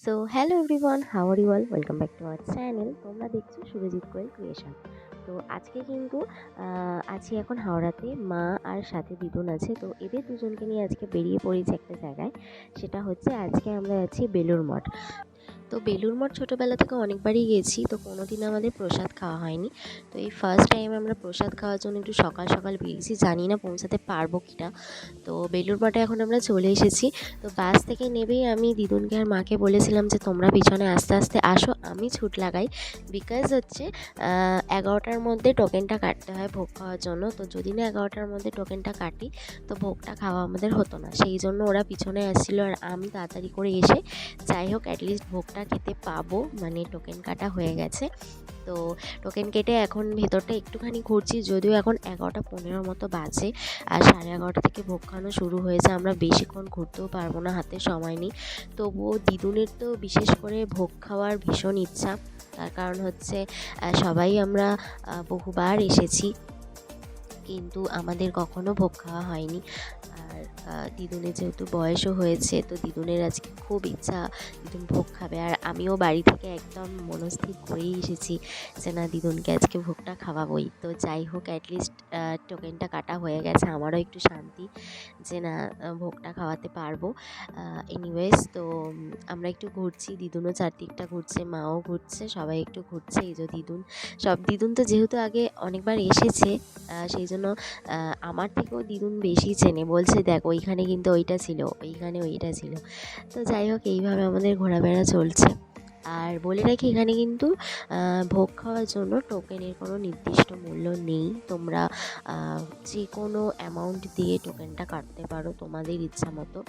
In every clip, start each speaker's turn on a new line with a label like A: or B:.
A: So hello everyone, how are you all? Welcome back to our channel. তোমরা দেখছো সুরজিৎ কোয়েল creation. তো আজকে কিন্তু আছি এখন হাওড়াতে। মা আর সাথে দিদুন আছে। তো এদের দুজনকে নিয়ে আজকে বেরিয়ে পড়েছি একটা জায়গায়। সেটা হচ্ছে আজকে আমরা আছি বেলুড় মঠ। তো বেলুড় মঠ ছোটোবেলা থেকে অনেকবারই গেছি, তো কোনো দিন আমাদের প্রসাদ খাওয়া হয়নি। তো এই ফার্স্ট টাইম আমরা প্রসাদ খাওয়ার জন্য একটু সকাল সকাল বেরিয়েছি, জানি না পৌঁছাতে পারবো কি না। তো বেলুড় মঠে এখন আমরা চলে এসেছি। তো বাস থেকে নেবেই আমি দিদুনকে আর মাকে বলেছিলাম যে তোমরা পিছনে আস্তে আস্তে আসো, আমি ছুট লাগাই। বিকজ হচ্ছে 11টার মধ্যে টোকেনটা কাটতে হয় ভোগ খাওয়ার জন্য। তো যদি না 11টার মধ্যে টোকেনটা কাটি তো ভোগটা খাওয়া আমাদের হতো না, সেই জন্য ওরা পিছনে আসছিলো আর আমি তাড়াতাড়ি করে এসে যাই হোক অ্যাটলিস্ট ভোগটা খেতে পাবো, মানে টোকেন কাটা হয়ে গেছে। তো টোকেন কেটে এখন ভেতরটা একটুখানি ঘুরছি, যদিও এখন 11টা 15 মতো বাজে আর 11:30 থেকে ভোগ খাওয়ানো শুরু হয়েছে। আমরা বেশিক্ষণ ঘুরতেও পারবো না, হাতে সময় নেই। তবুও দিদুনের তো বিশেষ করে ভোগ খাওয়ার ভীষণ ইচ্ছা। তার কারণ হচ্ছে সবাই আমরা বহুবার এসেছি, কিন্তু আমাদের কখনো ভোগ খাওয়া হয়নি। আর দিদুনের যেহেতু বয়সও হয়েছে, তো দিদুনের আজকে খুব ইচ্ছা দিদুন ভোগ খাবে। আর আমিও বাড়ি থেকে একদম মনস্থির করেই এসেছি যে না, দিদুনকে আজকে ভোগটা খাওয়াবই। তো যাই হোক অ্যাটলিস্ট টোকেনটা কাটা হয়ে গেছে, আমারও একটু শান্তি যে না, ভোগটা খাওয়াতে পারবো। এনিওয়েজ, তো আমরা একটু ঘুরছি, দিদুনও চারদিকটা ঘুরছে, মাও ঘুরছে, সবাই একটু ঘুরছে। এই যে দিদুন তো যেহেতু আগে অনেকবার এসেছে, সেই জন্য আমার থেকেও দিদুন বেশি চেনে। বলছে দেখ ওইখানে কিন্তু ওইটা ছিল, ওইখানে ওইটা ছিল। তো যাই হোক এইভাবে আমাদের ঘোরাফেরা চলছে। আর বলে রাখি, এখানে কিন্তু ভোগ খাওয়ার জন্য টোকেনের কোনো নির্দিষ্ট মূল্য নেই। তোমরা যে কোনো অ্যামাউন্ট দিয়ে টোকেনটা কাটতে পারো তোমাদের ইচ্ছা মতো।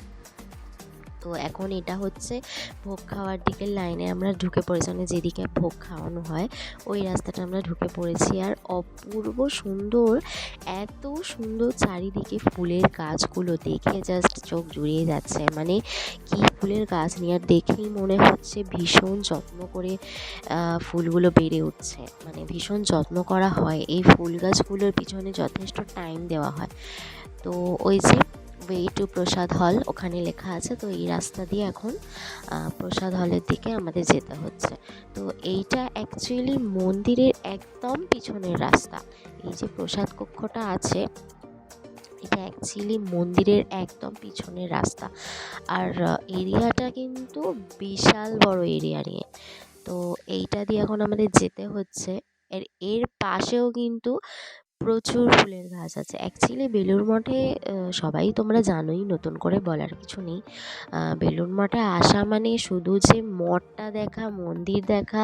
A: তো এখন এটা হচ্ছে ভোগ খাওয়ার দিকের লাইনে আমরা ঢুকে পড়েছি, মানে যেদিকে ভোগ খাওয়ানো হয় ওই রাস্তাটা আমরা ঢুকে পড়েছি। আর অপূর্ব সুন্দর, এত সুন্দর চারিদিকে ফুলের গাছগুলো দেখে জাস্ট চোখ জুড়িয়ে যাচ্ছে। মানে কি ফুলের গাছ নিয়ে, আর দেখেই মনে হচ্ছে ভীষণ যত্ন করে ফুলগুলো বেড়ে উঠছে, মানে ভীষণ যত্ন করা হয়। এই ফুল গাছগুলোর পিছনে যথেষ্ট টাইম দেওয়া হয়। তো ওই যে ওয়ে টু প্রসাদ হল ওখানে লেখা আছে, তো এই রাস্তা দিয়ে এখন প্রসাদ হলের দিকে আমাদের যেতে হচ্ছে। তো এইটা অ্যাকচুয়ালি মন্দিরের একদম পিছনের রাস্তা। এই যে প্রসাদ কক্ষটা আছে, এটা অ্যাকচুয়ালি মন্দিরের একদম পিছনের রাস্তা। আর এরিয়াটা কিন্তু বিশাল বড় এরিয়া নিয়ে। তো এইটা দিয়ে এখন আমাদের যেতে হচ্ছে। এর পাশেও কিন্তু প্রচুর ফুলের গাছ আছে। অ্যাকচুয়ালি বেলুড় মঠে সবাই তোমরা জানোই, নতুন করে বলার কিছু নেই। বেলুড় মঠে আসা মানে শুধু যে মঠটা দেখা, মন্দির দেখা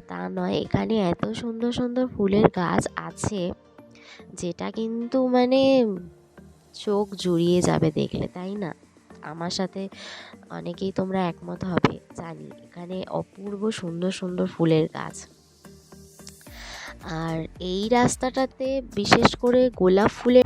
A: তা নয়, এখানে এত সুন্দর সুন্দর ফুলের গাছ আছে যেটা কিন্তু মানে চোখ জুড়িয়ে যাবে দেখলে, তাই না? আমার সাথে অনেকেই তোমরা একমত হবে জানি। এখানে অপূর্ব সুন্দর সুন্দর ফুলের গাছ। আর এই রাস্তাটাতে বিশেষ করে গোলাপ ফুলের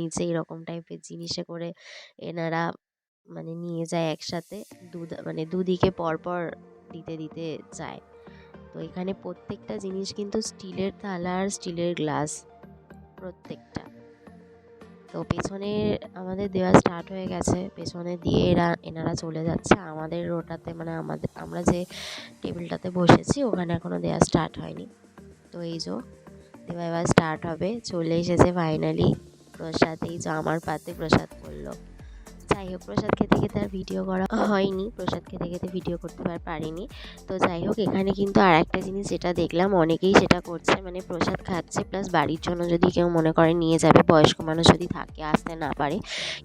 A: নিচে এরকম টাইপের জিনিসে করে এনারা মানে নিয়ে যায় একসাথে, মানে দুদিকে পরপর দিতে দিতে যায়। তো এখানে প্রত্যেকটা জিনিস কিন্তু স্টিলের থালা আর স্টিলের গ্লাস প্রত্যেকটা। তো পেছনে আমাদের দেওয়া স্টার্ট হয়ে গেছে, পেছনে দিয়ে এনারা চলে যাচ্ছে। আমাদের ওটাতে মানে আমরা যে টেবিলটাতে বসেছি ওখানে এখনও দেওয়া স্টার্ট হয়নি। তো এই যে দেওয়া এবার স্টার্ট হবে, চলে এসেছে ফাইনালি প্রসাদ। এই যে আমার পাতে প্রসাদ করলো। যাই হোক, প্রসাদ খেতে খেতে আর ভিডিও করা হয়নি, প্রসাদ খেতে খেতে ভিডিও করতে পারিনি। তো যাই হোক, এখানে কিন্তু আর একটা জিনিস যেটা দেখলাম অনেকেই সেটা করছে, মানে প্রসাদ খাচ্ছে প্লাস বাড়ির জন্য যদি কেউ মনে করে নিয়ে যাবে, বয়স্ক মানুষ যদি থাকে আসতে না পারে,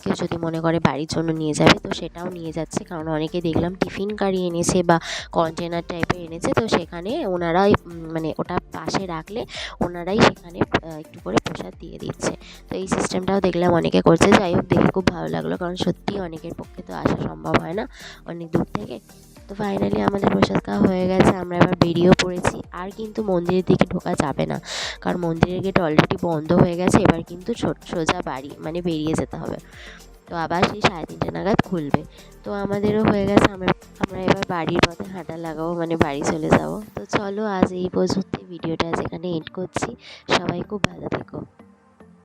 A: কেউ যদি মনে করে বাড়ির জন্য নিয়ে যাবে তো সেটাও নিয়ে যাচ্ছে। কারণ অনেকে দেখলাম টিফিন কারি এনেছে বা কন্টেনার টাইপের এনেছে, তো সেখানে ওনারাই মানে ওটা পাশে রাখলে ওনারাই সেখানে একটু করে প্রসাদ দিয়ে দিচ্ছে। তো এই সিস্টেমটাও দেখলাম অনেকে করছে। যাই হোক, দেখে খুব ভালো লাগলো, কারণ সত্যি অনেকের পক্ষে তো আসা সম্ভব হয় না অনেক দূর থেকে। তো ফাইনালি আমাদের প্রসাদ খাওয়া হয়ে গেছে, আমরা এবার বেরিয়েও পড়েছি। আর কিন্তু মন্দিরের দিকে ঢোকা যাবে না, কারণ মন্দিরের গেট অলরেডি বন্ধ হয়ে গেছে। এবার কিন্তু সোজা বাড়ি মানে বেরিয়ে যেতে হবে। তো আবার সেই 3:30 নাগাদ খুলবে। তো আমাদেরও হয়ে গেছে, আমরা এবার বাড়ির পথে হাঁটা লাগাবো, মানে বাড়ি চলে যাব। তো চলো, আজ এই পর্যন্ত ভিডিওটা যেখানে এন্ড করছি। সবাই খুব ভালো থেকো।